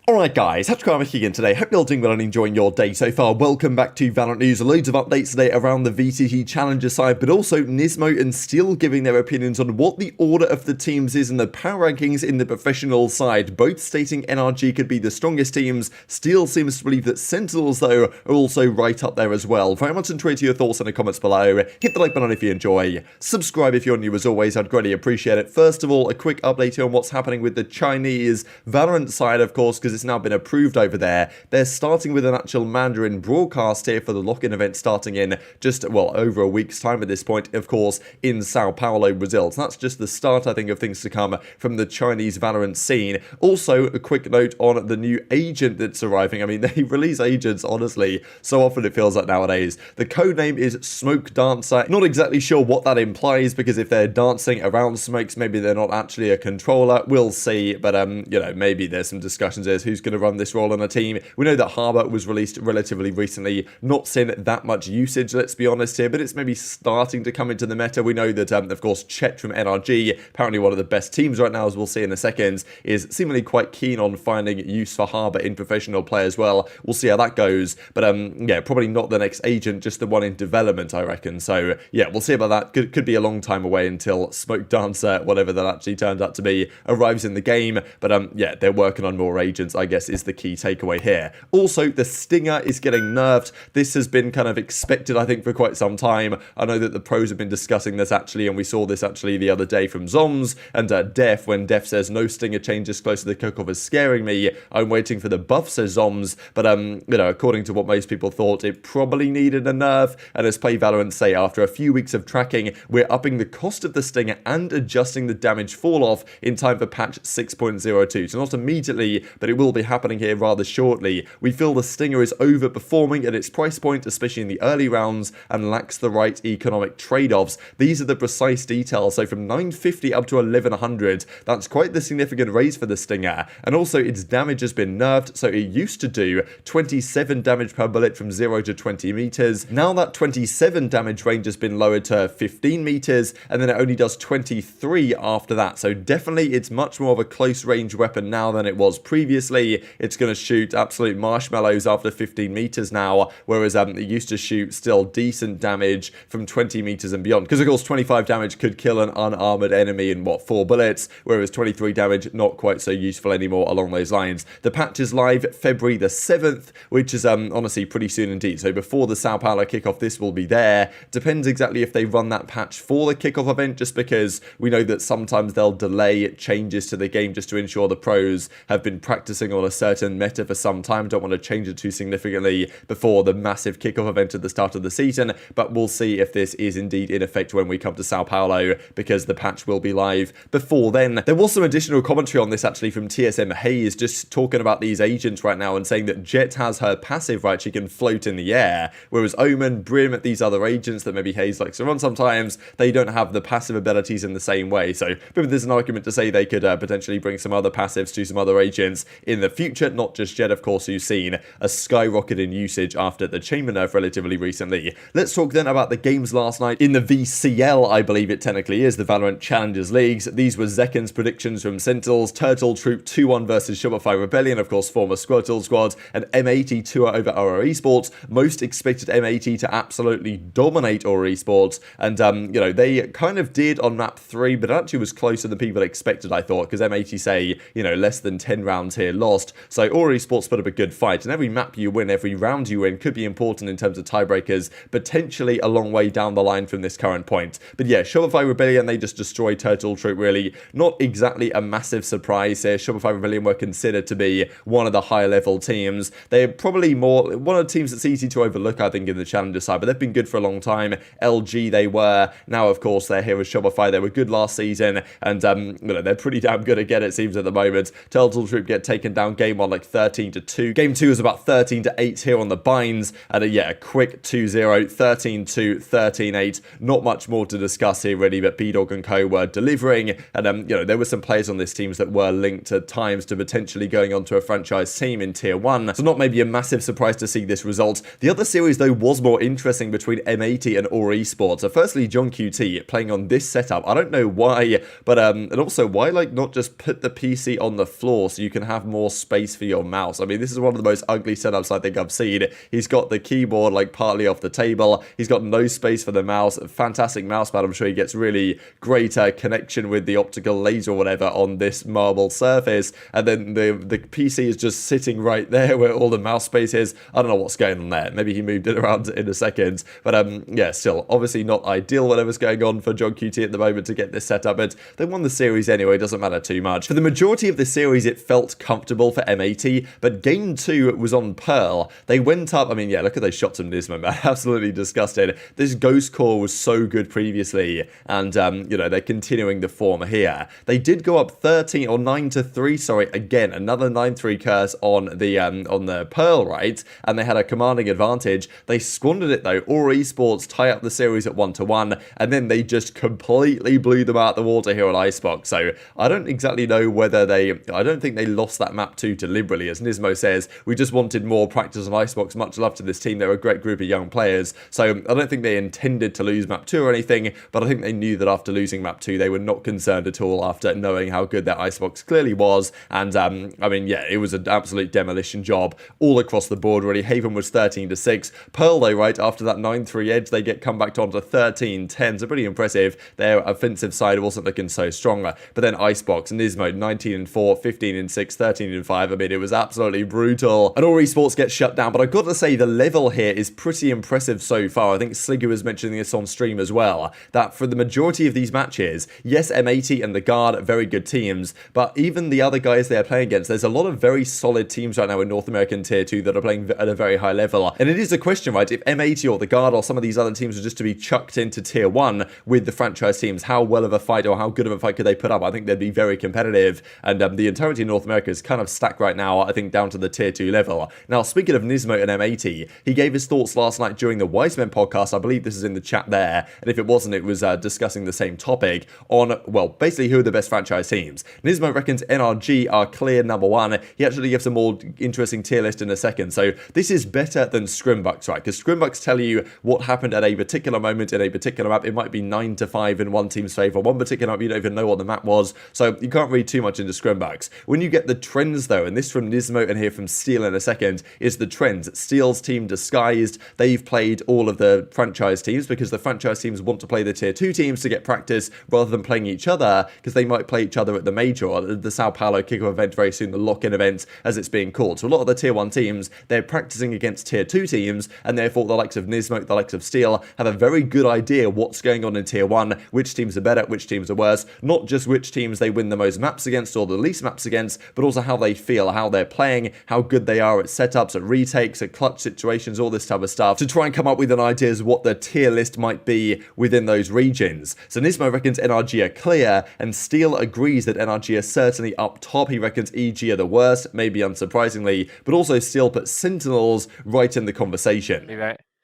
Alright guys, TacticalRab again today. Hope you're all doing well and enjoying your day so far. Welcome back to Valorant News. Loads of updates today around the VCT Challenger side, but also Nismo and Steel giving their opinions on what the order of the teams is and the power rankings in the professional side, both stating NRG could be the strongest teams. Steel seems to believe that Sentinels, though, are also right up there as well. Very much enjoy your thoughts in the comments below. Hit the like button if you enjoy. Subscribe if you're new as always, I'd greatly appreciate it. First of all, a quick update on what's happening with the Chinese Valorant side, of course, because it's now been approved over there. They're starting with an actual Mandarin broadcast here for the lock-in event starting in just, well, over a week's time at this point, of course, in Sao Paulo, Brazil. So that's just the start, I think, of things to come from the Chinese Valorant scene. Also, a quick note on the new agent that's arriving. I mean, they release agents, honestly, so often it feels like nowadays. The codename is Smoke Dancer. Not exactly sure what that implies, because if they're dancing around smokes, maybe they're not actually a controller. We'll see, but, you know, maybe there's some discussions as who's going to run this role on a team. We know that Harbor was released relatively recently, not seen that much usage, let's be honest here, but it's maybe starting to come into the meta. We know that, of course, Chet from NRG, apparently one of the best teams right now, as we'll see in a second, is seemingly quite keen on finding use for Harbor in professional play as well. We'll see how that goes, but, yeah, probably not the next agent, just the one in development, I reckon. So, yeah, we'll see about that. Could be a long time away until Smoke Dancer, whatever that actually turned out to be, arrives in the game, but, yeah, they're working on more agents, I guess, is the key takeaway here. Also, the Stinger is getting nerfed. This has been kind of expected, I think, for quite some time. I know that the pros have been discussing this actually, and we saw this actually the other day from Zoms and Dephh, when Dephh says no Stinger changes close to the kickoff is scaring me. I'm waiting for the buff, says Zoms, but you know, according to what most people thought, it probably needed a nerf, and as Play Valorant say, after a few weeks of tracking, we're upping the cost of the Stinger and adjusting the damage fall off in time for patch 6.02. So not immediately, but it will be happening here rather shortly. We feel the Stinger is overperforming at its price point, especially in the early rounds, and lacks the right economic trade-offs. These are the precise details. So from 950 up to 1100, that's quite the significant raise for the Stinger. And also its damage has been nerfed, so it used to do 27 damage per bullet from 0 to 20 meters. Now that 27 damage range has been lowered to 15 meters, and then it only does 23 after that. So definitely it's much more of a close range weapon now than it was previously. It's going to shoot absolute marshmallows after 15 meters now, whereas it used to shoot still decent damage from 20 meters and beyond, because of course 25 damage could kill an unarmored enemy in what, 4 bullets, whereas 23 damage not quite so useful anymore along those lines. The patch is live February the 7th, which is honestly pretty soon indeed. So before the Sao Paulo kickoff, this will be there. Depends exactly if they run that patch for the kickoff event, just because we know that sometimes they'll delay changes to the game just to ensure the pros have been practicing on a certain meta for some time. Don't want to change it too significantly before the massive kickoff event at the start of the season, but we'll see if this is indeed in effect when we come to Sao Paulo, because the patch will be live before then. There was some additional commentary on this actually from TSM Hayes, just talking about these agents right now and saying that Jet has her passive, right? She can float in the air, whereas Omen, Brim, these other agents that maybe Hayes likes to run sometimes, they don't have the passive abilities in the same way. So maybe there's an argument to say they could potentially bring some other passives to some other agents in the future, not just Jet, of course, who's seen a skyrocket in usage after the chamber nerf relatively recently. Let's talk then about the games last night in the VCL, I believe it technically is, the Valorant Challengers Leagues. These were Zekken's predictions from Sentinels, Turtle Troop 2-1 versus Shopify Rebellion, of course, former Squirtle Squad, and M80 2 over Aura Esports. Most expected M80 to absolutely dominate Aura Esports, and, you know, they kind of did on map 3, but it actually was closer than people expected, I thought, because M80 say, you know, less than 10 rounds here lost. So Aura Esports put up a good fight, and every map you win, every round you win could be important in terms of tiebreakers, potentially a long way down the line from this current point. But yeah, Shopify Rebellion, they just destroyed Turtle Troop, really. Not exactly a massive surprise here. Shopify Rebellion were considered to be one of the higher level teams. They're probably more one of the teams that's easy to overlook, I think, in the challenger side, but they've been good for a long time. LG they were. Now, of course, they're here with Shopify. They were good last season, and you know, they're pretty damn good again, it seems, at the moment. Turtle Troop get taken down game 1 like 13-2. Game 2 is about 13-8 here on the binds, and yeah, a quick 2-0, 13-2, 13-8. Not much more to discuss here, really, but B-Dog and Co were delivering, and you know, there were some players on this team that were linked at times to potentially going on to a franchise team in Tier 1, so not maybe a massive surprise to see this result. The other series, though, was more interesting between M80 and Aura Esports. So firstly, John QT playing on this setup. I don't know why, but and also why, like, not just put the PC on the floor so you can have more more space for your mouse. I mean, this is one of the most ugly setups I think I've seen. He's got the keyboard like partly off the table. He's got no space for the mouse. Fantastic mouse pad. I'm sure he gets really great connection with the optical laser or whatever on this marble surface. And then the PC is just sitting right there where all the mouse space is. I don't know what's going on there. Maybe he moved it around in a second. But yeah, still, obviously not ideal whatever's going on for John QT at the moment to get this set up. But they won the series anyway. Doesn't matter too much. For the majority of the series, it felt comfortable for M80. But game 2 was on Pearl. They went up. I mean, yeah, look at those shots from Nismo, man. Absolutely disgusted. This Ghost Core was so good previously. And, you know, they're continuing the form here. They did go up 13 or 9-3. Sorry, again, another 9-3 curse on the Pearl, right? And they had a commanding advantage. They squandered it though. Or Esports tie up the series at 1-1, and then they just completely blew them out the water here on Icebox. So I don't exactly know whether I don't think they lost that map 2 deliberately. As Nismo says, we just wanted more practice on Icebox. Much love to this team. They're a great group of young players. So I don't think they intended to lose map 2 or anything, but I think they knew that after losing map 2, they were not concerned at all after knowing how good their Icebox clearly was. And I mean, yeah, it was an absolute demolition job all across the board, really. Haven was 13-6. Pearl, though, right, after that 9-3 edge, they get come back on to 13-10. So pretty impressive. Their offensive side wasn't looking so strong. But then Icebox, Nismo, 19-4, 15-6, 13-5. I mean, it was absolutely brutal. And all Esports gets shut down. But I've got to say, the level here is pretty impressive so far. I think Sligger was mentioning this on stream as well, that for the majority of these matches, yes, M80 and the Guard, very good teams, but even the other guys they're playing against, there's a lot of very solid teams right now in North American Tier 2 that are playing at a very high level. And it is a question, right, if M80 or the Guard or some of these other teams are just to be chucked into Tier 1 with the franchise teams, how well of a fight or how good of a fight could they put up? I think they'd be very competitive. And the entirety of North America is kind of stacked right now, I think, down to the Tier 2 level. Now, speaking of Nismo and M80, he gave his thoughts last night during the Wiseman podcast. I believe this is in the chat there. And if it wasn't, it was discussing the same topic on, well, basically who are the best franchise teams. Nismo reckons NRG are clear number 1. He actually gives a more interesting tier list in a second. So this is better than Scrimbucks, right? Because Scrimbucks tell you what happened at a particular moment in a particular map. It might be 9-5 in one team's favor. One particular map, you don't even know what the map was. So you can't read too much into Scrimbucks. When you get the trends, though, and this from Nismo and here from Steel in a second, is the trends. Steel's team disguised. They've played all of the franchise teams because the franchise teams want to play the Tier 2 teams to get practice rather than playing each other, because they might play each other at the major or the Sao Paulo kickoff event very soon, the lock-in event as it's being called. So a lot of the Tier 1 teams, they're practicing against Tier 2 teams, and therefore the likes of Nismo, the likes of Steel, have a very good idea what's going on in Tier 1, which teams are better, which teams are worse, not just which teams they win the most maps against or the least maps against, but also how they feel, how they're playing, how good they are at setups, at retakes, at clutch situations, all this type of stuff, to try and come up with an idea as what the tier list might be within those regions. So Nismo reckons NRG are clear, and Steel agrees that NRG are certainly up top. He reckons EG are the worst, maybe unsurprisingly, but also Steel puts Sentinels right in the conversation.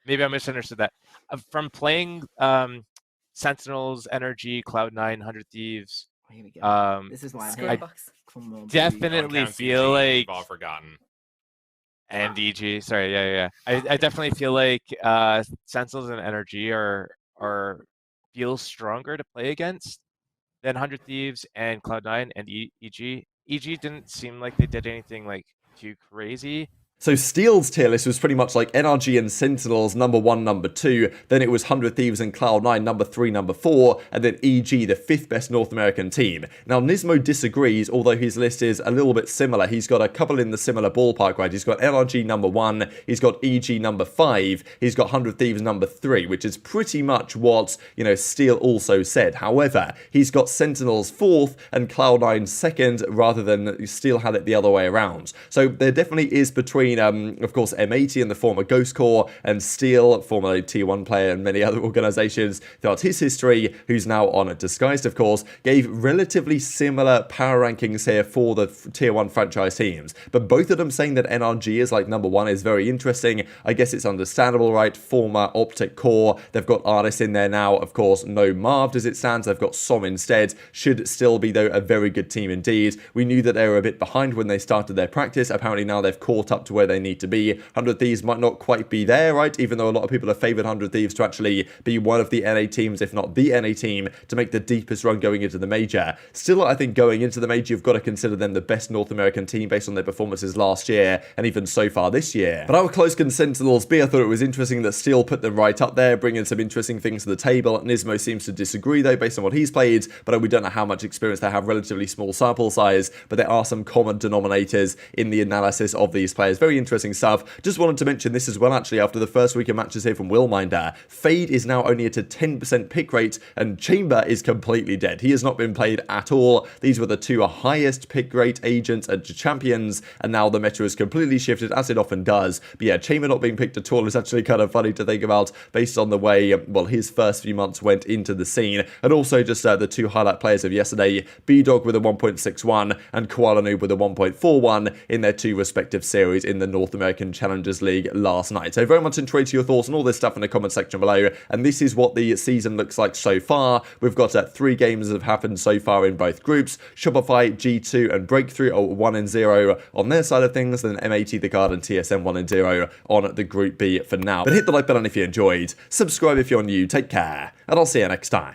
Maybe I misunderstood that. From playing Sentinels, NRG, Cloud9, 100 Thieves, Here we go. This is why I definitely feel like all forgotten. And EG, sorry, yeah. I definitely feel like Sentinels and NRG are feel stronger to play against than 100 Thieves and Cloud9 and EG. EG didn't seem like they did anything like too crazy. So Steel's tier list was pretty much like NRG and Sentinels, number 1, number 2. Then it was 100 Thieves and Cloud9, number 3, number 4. And then EG, the 5th best North American team. Now, Nismo disagrees, although his list is a little bit similar. He's got a couple in the similar ballpark, right? He's got NRG number 1. He's got EG number 5. He's got 100 Thieves number 3, which is pretty much what, you know, Steel also said. However, he's got Sentinels 4th and Cloud9 2nd, rather than Steel had it the other way around. So there definitely is between of course, M80 and the former Ghost Core, and Steel, former Tier 1 player and many other organizations throughout his history, who's now on Disguised, of course, gave relatively similar power rankings here for the Tier 1 franchise teams. But both of them saying that NRG is like number 1 is very interesting. I guess it's understandable, right? Former OpTic core. They've got artists in there now, of course, no Marv as it stands. They've got Som instead. Should still be, though, a very good team indeed. We knew that they were a bit behind when they started their practice. Apparently now they've caught up to to where they need to be. 100 Thieves might not quite be there, right? Even though a lot of people have favored 100 Thieves to actually be one of the NA teams, if not the NA team, to make the deepest run going into the major. Still, I think going into the major, you've got to consider them the best North American team based on their performances last year and even so far this year. But how close can Sentinels be? I thought it was interesting that Steel put them right up there, bringing some interesting things to the table. Nismo seems to disagree though, based on what he's played, but we don't know how much experience they have, relatively small sample size, but there are some common denominators in the analysis of these players. Very interesting stuff. Just wanted to mention this as well, actually, after the first week of matches here from Willminder. Fade is now only at a 10% pick rate, and Chamber is completely dead. He has not been played at all. These were the two highest pick rate agents and champions, and now the meta has completely shifted, as it often does. But yeah, Chamber not being picked at all is actually kind of funny to think about, based on the way, well, his first few months went into the scene. And also just the two highlight players of yesterday, B-Dog with a 1.61 and Koala Noob with a 1.41 in their two respective series in the North American Challengers League last night. So very much intrigued to your thoughts on all this stuff in the comment section below. And this is what the season looks like so far. We've got 3 games that have happened so far in both groups. Shopify, G2 and Breakthrough are 1-0 on their side of things, then M80, The Guard and TSM 1-0 on the Group B for now. But hit the like button if you enjoyed, subscribe if you're new, take care, and I'll see you next time.